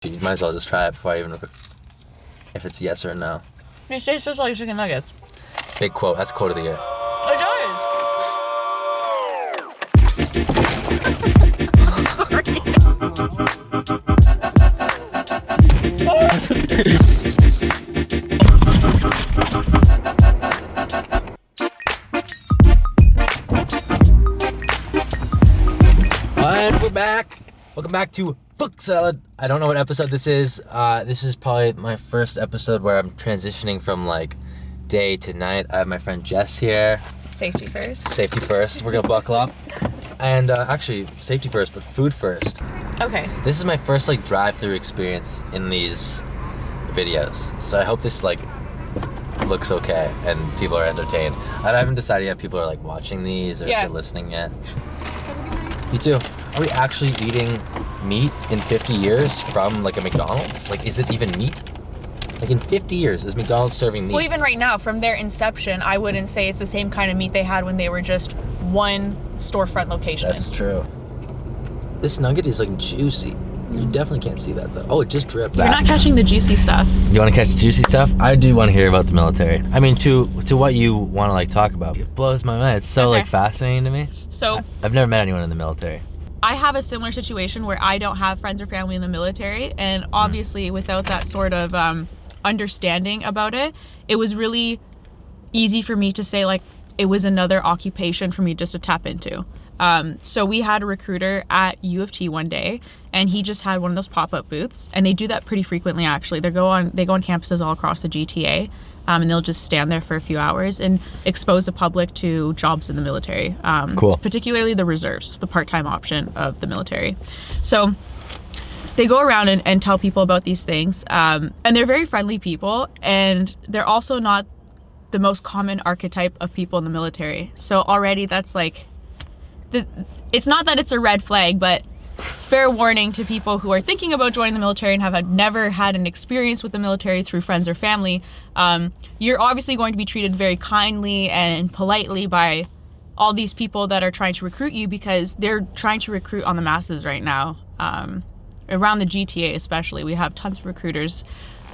You might as well just try it before I even, if it's yes or no. These taste just like chicken nuggets. Big quote. That's quote of the year. It does. And we're back. Welcome back to fksalad. I don't know what episode this is. This is probably my first episode where I'm transitioning from like day to night. I have my friend Jess here. Safety first. Safety first. We're gonna buckle up. And actually, safety first, but food first. Okay. This is my first like drive-through experience in these videos. So I hope this like looks okay and people are entertained. I haven't decided yet if people are like watching these or if they're listening yet. You too. Are we actually eating meat in 50 years from like a McDonald's? Like, is it even meat? Like in 50 years, is McDonald's serving meat? Well, even right now, from their inception, I wouldn't say it's the same kind of meat they had when they were just one storefront location. That's true. This nugget is like juicy. You definitely can't see that though. Oh, it just dripped. You're not catching the juicy stuff. You want to catch the juicy stuff? I do want to hear about the military. I mean, to what you want to like talk about. It blows my mind. It's so like fascinating to me. So I've never met anyone in the military. I have a similar situation where I don't have friends or family in the military, and obviously without that sort of understanding about it, it was really easy for me to say like it was another occupation for me just to tap into. So we had a recruiter at U of T one day, and he just had one of those pop-up booths, and they do that pretty frequently actually. They go on campuses all across the GTA, and they'll just stand there for a few hours and expose the public to jobs in the military. Cool. Particularly the reserves, the part-time option of the military. So they go around and tell people about these things, and they're very friendly people, and they're also not the most common archetype of people in the military. So already that's like, it's not that it's a red flag, but fair warning to people who are thinking about joining the military and have never had an experience with the military through friends or family. You're obviously going to be treated very kindly and politely by all these people that are trying to recruit you, because they're trying to recruit on the masses right now. Around the GTA especially, we have tons of recruiters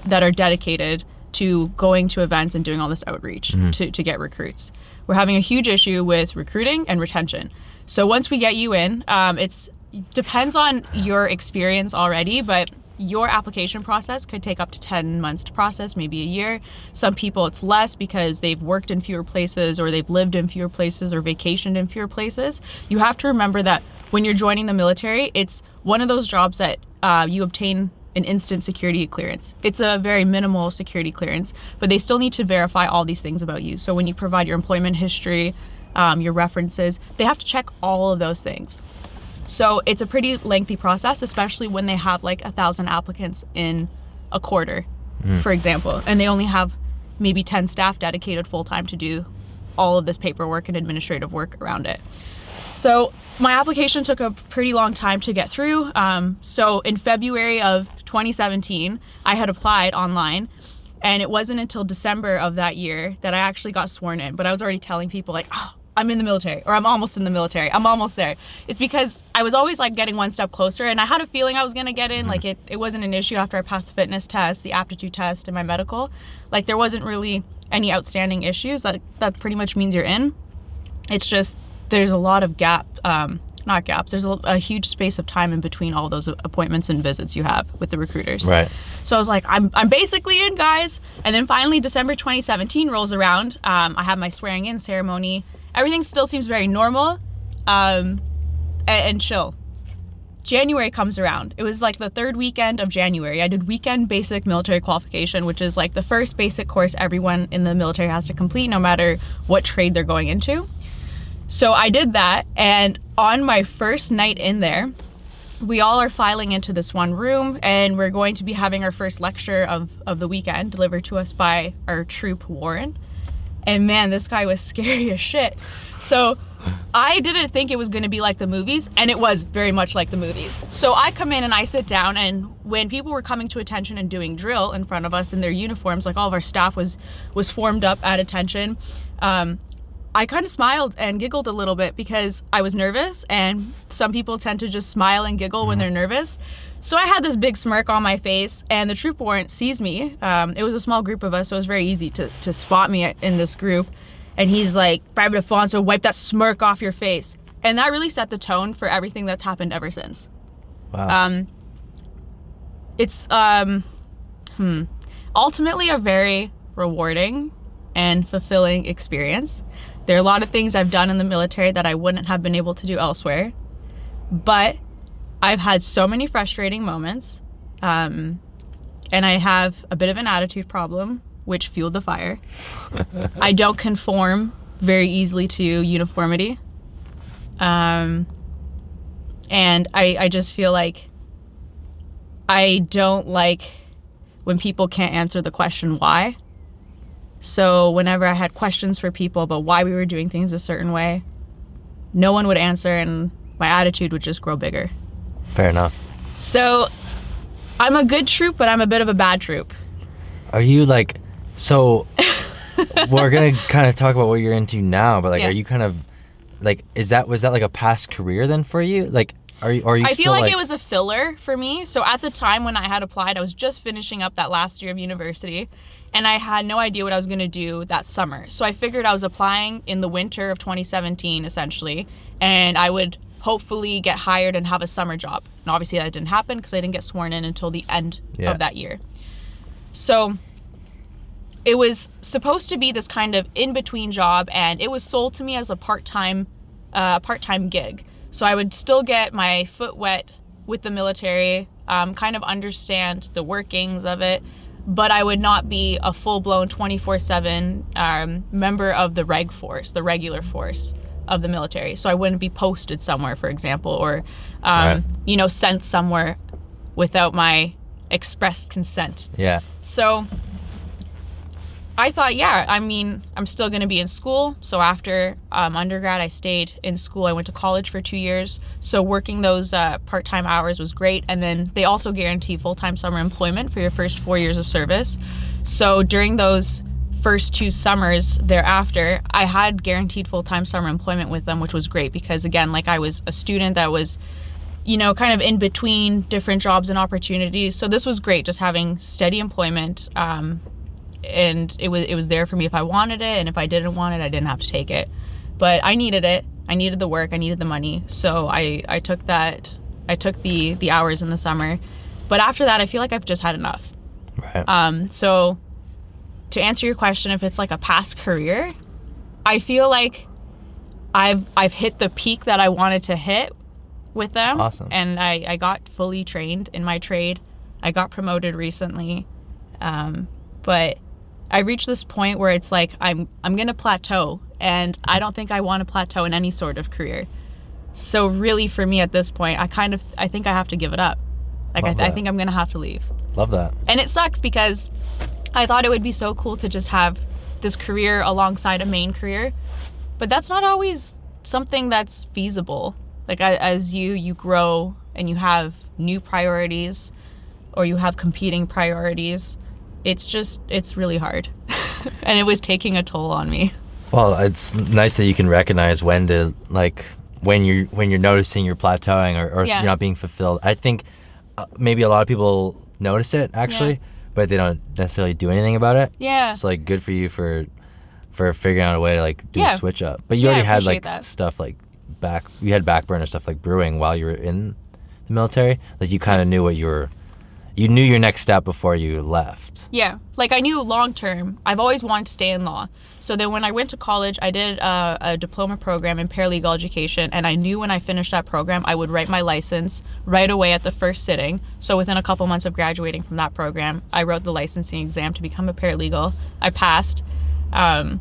that are dedicated to going to events and doing all this outreach to get recruits. We're having a huge issue with recruiting and retention. So once we get you in, it depends on your experience already, but your application process could take up to 10 months to process, maybe a year. Some people it's less because they've worked in fewer places, or they've lived in fewer places, or vacationed in fewer places. You have to remember that when you're joining the military, it's one of those jobs that you obtain an instant security clearance. It's a very minimal security clearance, but they still need to verify all these things about you. So when you provide your employment history, your references, they have to check all of those things. So it's a pretty lengthy process, especially when they have like 1,000 applicants in a quarter, for example, and they only have maybe 10 staff dedicated full-time to do all of this paperwork and administrative work around it. So my application took a pretty long time to get through. So in February of 2017, I had applied online, and it wasn't until December of that year that I actually got sworn in. But I was already telling people like, oh, I'm in the military, or I'm almost in the military. I'm almost there. It's because I was always like getting one step closer, and I had a feeling I was gonna get in. Like it wasn't an issue after I passed the fitness test, the aptitude test, and my medical. Like there wasn't really any outstanding issues. That pretty much means you're in. It's just there's a lot of not gaps. There's a huge space of time in between all those appointments and visits you have with the recruiters. Right. So I was like, I'm basically in, guys. And then finally, December 2017 rolls around. I have my swearing in ceremony. Everything still seems very normal and chill. January comes around. It was like the third weekend of January. I did weekend basic military qualification, which is like the first basic course everyone in the military has to complete, no matter what trade they're going into. So I did that, and on my first night in there, we all are filing into this one room, and we're going to be having our first lecture of the weekend delivered to us by our troop Warren. And man, this guy was scary as shit. So I didn't think it was going to be like the movies, and it was very much like the movies. So I come in and I sit down, and when people were coming to attention and doing drill in front of us in their uniforms, like all of our staff was formed up at attention, I kind of smiled and giggled a little bit because I was nervous, and some people tend to just smile and giggle when they're nervous. So I had this big smirk on my face, and the troop warrant sees me. It was a small group of us, so it was very easy to spot me in this group. And he's like, Private Afonso, wipe that smirk off your face. And that really set the tone for everything that's happened ever since. Wow. It's ultimately a very rewarding and fulfilling experience. There are a lot of things I've done in the military that I wouldn't have been able to do elsewhere, but I've had so many frustrating moments, and I have a bit of an attitude problem, which fueled the fire. I don't conform very easily to uniformity, and I just feel like I don't like when people can't answer the question why. So whenever I had questions for people about why we were doing things a certain way, no one would answer, and my attitude would just grow bigger. Fair enough. So I'm a good troop, but I'm a bit of a bad troop. Are you like, so we're going to kind of talk about what you're into now, but like, Yeah. are you kind of like, was that like a past career then for you? Like, are you I still feel like it was a filler for me. So at the time when I had applied, I was just finishing up that last year of university, and I had no idea what I was going to do that summer. So I figured I was applying in the winter of 2017, essentially, and I would hopefully get hired and have a summer job. And obviously that didn't happen because I didn't get sworn in until the end of that year. So it was supposed to be this kind of in-between job, and it was sold to me as a part-time gig. So I would still get my foot wet with the military, kind of understand the workings of it, but I would not be a full-blown 24/7 member of the reg force, the regular force of the military. So I wouldn't be posted somewhere, for example, or sent somewhere without my expressed consent. Yeah. So I thought, I'm still going to be in school. So after undergrad, I stayed in school. I went to college for 2 years. So working those part-time hours was great. And then they also guarantee full-time summer employment for your first 4 years of service. So during those first 2 summers thereafter, I had guaranteed full-time summer employment with them, which was great because, again, like I was a student that was, kind of in between different jobs and opportunities. So this was great, just having steady employment. And it was there for me if I wanted it, and if I didn't want it, I didn't have to take it. But I needed it. I needed the work. I needed the money. So I took that. I took the hours in the summer. But after that, I feel like I've just had enough. Right. So to answer your question, if it's like a past career, I feel like I've hit the peak that I wanted to hit with them. Awesome. And I got fully trained in my trade. I got promoted recently. But I reached this point where it's like I'm gonna plateau, and I don't think I want to plateau in any sort of career. So really, for me at this point, I think I have to give it up. Like I think I'm gonna have to leave. Love that. And it sucks because I thought it would be so cool to just have this career alongside a main career, but that's not always something that's feasible. Like as you grow and you have new priorities, or you have competing priorities, it's really hard. And it was taking a toll on me. Well, it's nice that you can recognize when to, like, when you're noticing you're plateauing or you're not being fulfilled. I think maybe a lot of people notice it actually, but they don't necessarily do anything about it. Yeah. So like, good for you for figuring out a way to like do a switch up. But you already had like stuff like you had back burner stuff like brewing while you were in the military. Like you kind of knew you knew your next step before you left. Yeah, like I knew long term, I've always wanted to stay in law. So then when I went to college, I did a diploma program in paralegal education, and I knew when I finished that program, I would write my license right away at the first sitting. So within a couple months of graduating from that program, I wrote the licensing exam to become a paralegal. I passed. And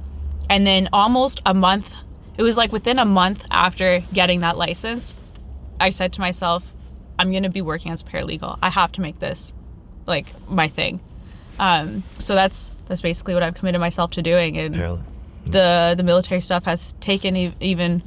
then almost a month, it was like within a month after getting that license, I said to myself, I'm going to be working as a paralegal. I have to make this like my thing. So that's basically what I've committed myself to doing. And the military stuff has taken even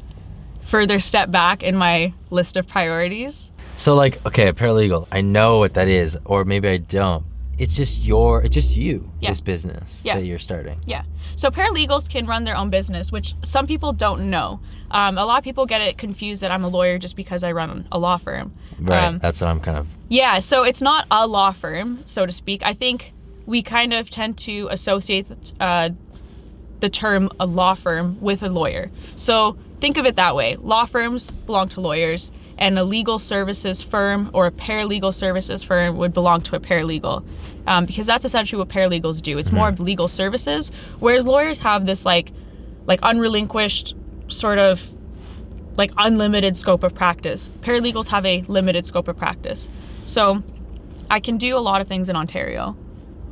further step back in my list of priorities. So like, okay, a paralegal, I know what that is, or maybe I don't. it's just you, this business that you're starting. Yeah. So paralegals can run their own business, which some people don't know. A lot of people get it confused that I'm a lawyer just because I run a law firm. Right. That's what I'm kind of. Yeah. So it's not a law firm, so to speak. I think we kind of tend to associate the term a law firm with a lawyer. So think of it that way. Law firms belong to lawyers, and a legal services firm or a paralegal services firm would belong to a paralegal, because that's essentially what paralegals do. It's more of legal services, whereas lawyers have this like unrelinquished sort of like unlimited scope of practice. Paralegals have a limited scope of practice. So I can do a lot of things in Ontario,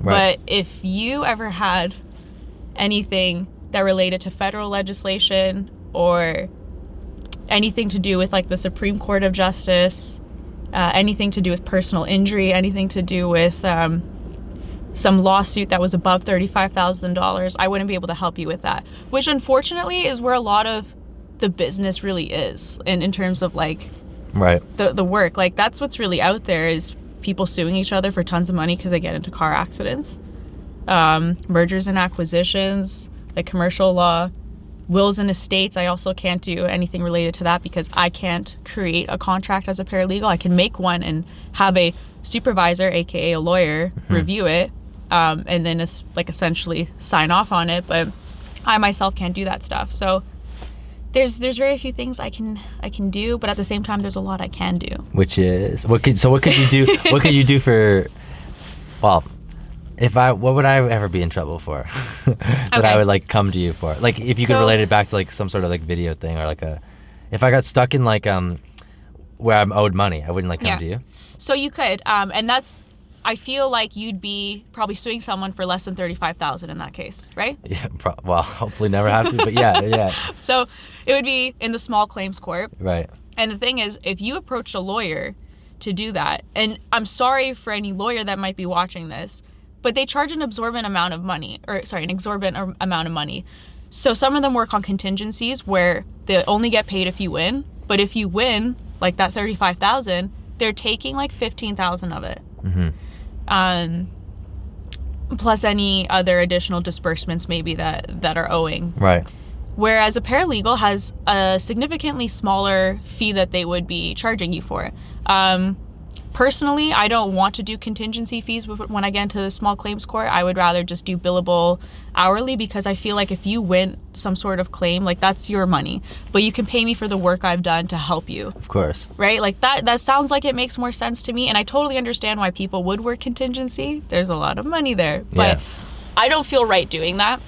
but if you ever had anything that related to federal legislation or anything to do with like the Supreme Court of Justice, anything to do with personal injury, anything to do with some lawsuit that was above $35,000, I wouldn't be able to help you with that, which unfortunately is where a lot of the business really is in terms of like the work. Like that's what's really out there, is people suing each other for tons of money because they get into car accidents, mergers and acquisitions, like commercial law, wills and estates. I also can't do anything related to that because I can't create a contract as a paralegal. I can make one and have a supervisor, aka a lawyer, review it, and then like essentially sign off on it, but I myself can't do that stuff. So there's very few things I can do, but at the same time there's a lot I can do. Which is what could you do? What could you do for? Well, what would I ever be in trouble for that I would like come to you for? Like if you could relate it back to like some sort of like video thing, or like if I got stuck in like where I'm owed money, I wouldn't like come to you. So you could, and I feel like you'd be probably suing someone for less than $35,000 in that case, right? Yeah. Well, hopefully never have to, but yeah. So it would be in the small claims court. Right. And the thing is, if you approached a lawyer to do that, and I'm sorry for any lawyer that might be watching this, but they charge an exorbitant amount of money. So some of them work on contingencies where they only get paid if you win. But if you win, like that $35,000, they're taking like $15,000 of it. Plus any other additional disbursements maybe that are owing. Right. Whereas a paralegal has a significantly smaller fee that they would be charging you for. Personally, I don't want to do contingency fees when I get into the small claims court. I would rather just do billable hourly, because I feel like if you win some sort of claim, like that's your money, but you can pay me for the work I've done to help you. Of course. Right? Like that sounds like it makes more sense to me, and I totally understand why people would work contingency. There's a lot of money there, but I don't feel right doing that.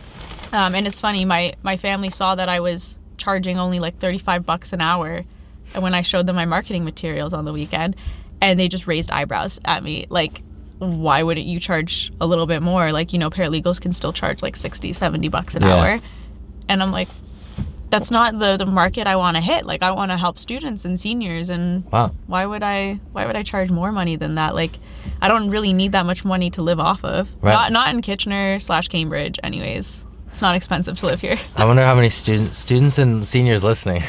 And it's funny, my family saw that I was charging only like $35 an hour when I showed them my marketing materials on the weekend. And they just raised eyebrows at me, like, why wouldn't you charge a little bit more? Like, you know, paralegals can still charge like $60-$70 an hour. And I'm like, that's not the market I want to hit. Like, I want to help students and seniors, and why would I charge more money than that? Like, I don't really need that much money to live off of. Not in Kitchener/Cambridge anyways. It's not expensive to live here. I wonder how many students and seniors listening.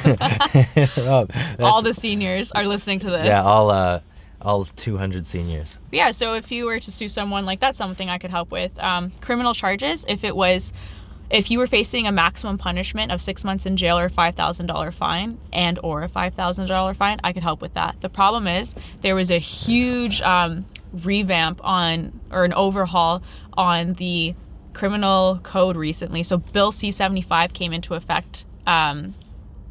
All the seniors are listening to this. Yeah, all 200 seniors. Yeah, so if you were to sue someone, like that's something I could help with. Criminal charges, if you were facing a maximum punishment of 6 months in jail or a $5,000 fine or a $5,000 fine, I could help with that. The problem is there was a huge revamp an overhaul on the criminal code recently. So Bill C-75 came into effect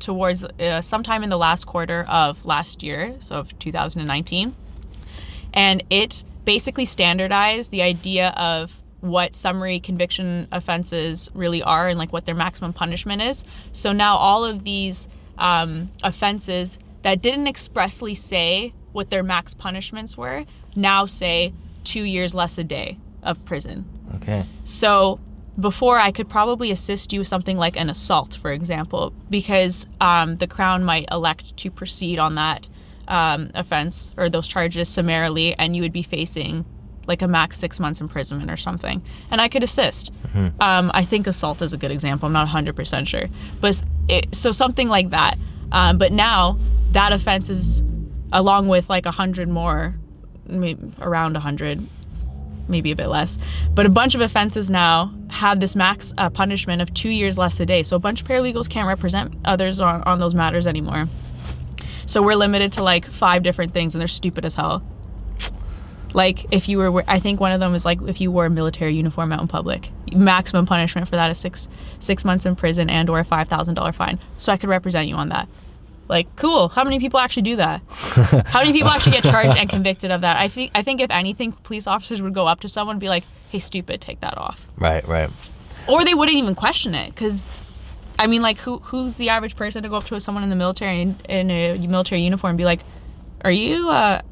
towards sometime in the last quarter of last year, so of 2019. And it basically standardized the idea of what summary conviction offenses really are and like what their maximum punishment is. So now all of these offenses that didn't expressly say what their max punishments were now say 2 years less a day of prison. Okay. So before, I could probably assist you with something like an assault, for example, because the Crown might elect to proceed on that offense or those charges summarily, and you would be facing like a max 6 months imprisonment or something, and I could assist. I think assault is a good example. I'm not 100% sure, but so something like that. But now that offense is, along with like 100 more, maybe around 100, maybe a bit less, but a bunch of offenses now have this max punishment of 2 years less a day. So a bunch of paralegals can't represent others on those matters anymore. So we're limited to like 5 different things, and they're stupid as hell. Like if you were, I think one of them is like if you wore a military uniform out in public, maximum punishment for that is six months in prison and or a $5,000 fine. So I could represent you on that. Like, cool. How many people actually do that? How many people actually get charged and convicted of that? I think if anything, police officers would go up to someone and be like, hey, stupid, take that off. Right. Or they wouldn't even question it, because I mean, like, who's the average person to go up to someone in the military in a military uniform and be like, are you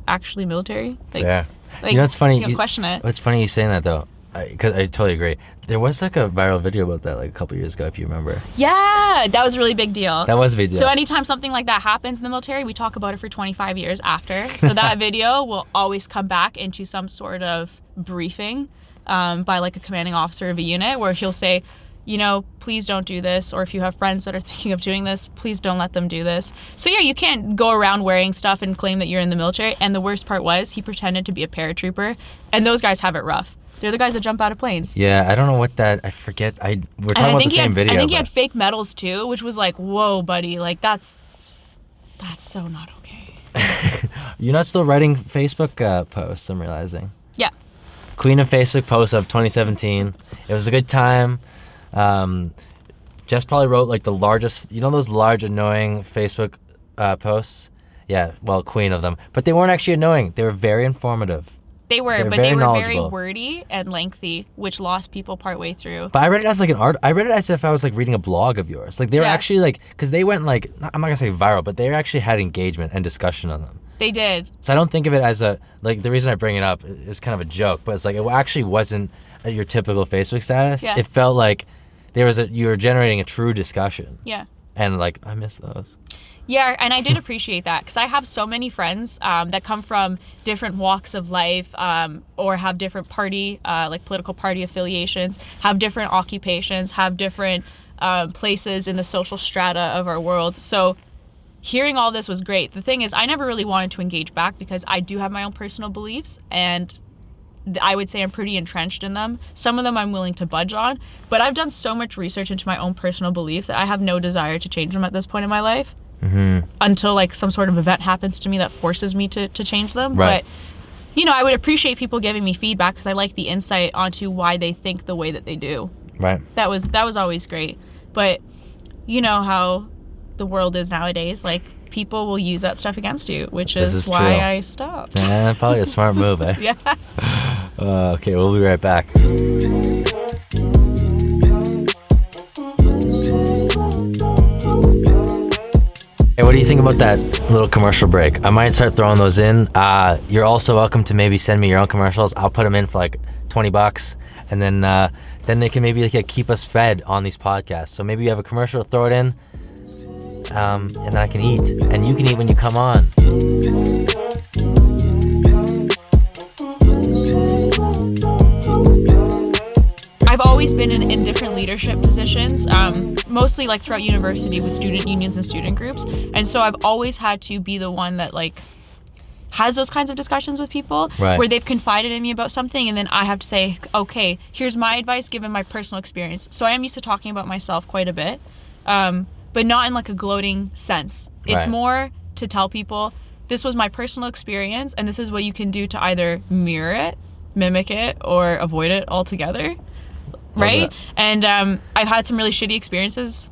actually military? Like, yeah. Like, you know, it's funny. You question it. It's funny you saying that though, because I totally agree. There was like a viral video about that like a couple years ago, if you remember. Yeah, that was a really big deal. That was a big deal. So anytime something like that happens in the military, we talk about it for 25 years after. So that video will always come back into some sort of briefing by like a commanding officer of a unit, where he'll say, you know, please don't do this. Or if you have friends that are thinking of doing this, please don't let them do this. So yeah, you can't go around wearing stuff and claim that you're in the military. And the worst part was he pretended to be a paratrooper, and those guys have it rough. They're the guys that jump out of planes. Yeah, I don't know what that, I forget. We're talking about the same video. I think he had fake medals too, which was like, whoa, buddy, like that's so not okay. You're not still writing Facebook posts, I'm realizing. Yeah. Queen of Facebook posts of 2017. It was a good time. Jess probably wrote like the largest, you know, those large annoying Facebook posts? Yeah, well, queen of them. But they weren't actually annoying. They were very informative. They were very wordy and lengthy, which lost people partway through. But I read it as like an art. I read it as if I was like reading a blog of yours. Like they were actually like, because they went like, I'm not gonna say viral, but they actually had engagement and discussion on them. They did. So I don't think of it as a, like the reason I bring it up is kind of a joke, but it's like it actually wasn't your typical Facebook status. Yeah. It felt like you were generating a true discussion. Yeah. And like, I miss those. Yeah, and I did appreciate that, because I have so many friends that come from different walks of life, or have different party, like political party affiliations, have different occupations, have different places in the social strata of our world. So hearing all this was great. The thing is, I never really wanted to engage back, because I do have my own personal beliefs, and I would say I'm pretty entrenched in them. Some of them I'm willing to budge on, but I've done so much research into my own personal beliefs that I have no desire to change them at this point in my life. Mm-hmm. Until like some sort of event happens to me that forces me to change them. Right. But you know, I would appreciate people giving me feedback, because I like the insight onto why they think the way that they do. Right. That was always great. But you know how the world is nowadays, like people will use that stuff against you, which is why true. I stopped. Yeah, probably a smart move, eh? Yeah. Okay, we'll be right back. Hey, what do you think about that little commercial break? I might start throwing those in. You're also welcome to maybe send me your own commercials. I'll put them in for like $20, and then they can maybe like keep us fed on these podcasts. So maybe you have a commercial, throw it in, and I can eat, and you can eat when you come on. I've always been in different leadership positions, mostly like throughout university with student unions and student groups. And so I've always had to be the one that like has those kinds of discussions with people, right, where they've confided in me about something, and then I have to say, okay, here's my advice given my personal experience. So I am used to talking about myself quite a bit, but not in like a gloating sense. It's right, more to tell people, this was my personal experience, and this is what you can do to either mirror it, mimic it, or avoid it altogether. Right? And I've had some really shitty experiences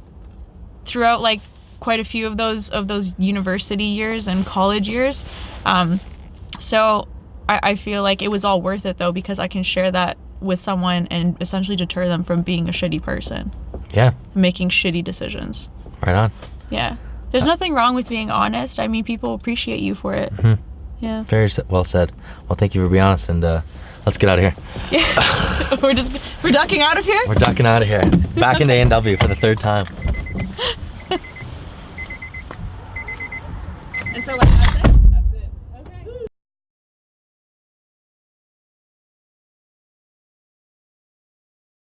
throughout like quite a few of those university years and college years. So I feel like it was all worth it though, because I can share that with someone and essentially deter them from being a shitty person. Yeah. Making shitty decisions. Right on. Yeah. There's nothing wrong with being honest. I mean, people appreciate you for it. Mm-hmm. Yeah. Very well said. Well, thank you for being honest, and let's get out of here. Yeah. We're ducking out of here? We're ducking out of here. Back into A&W for the third time. And so like that's it?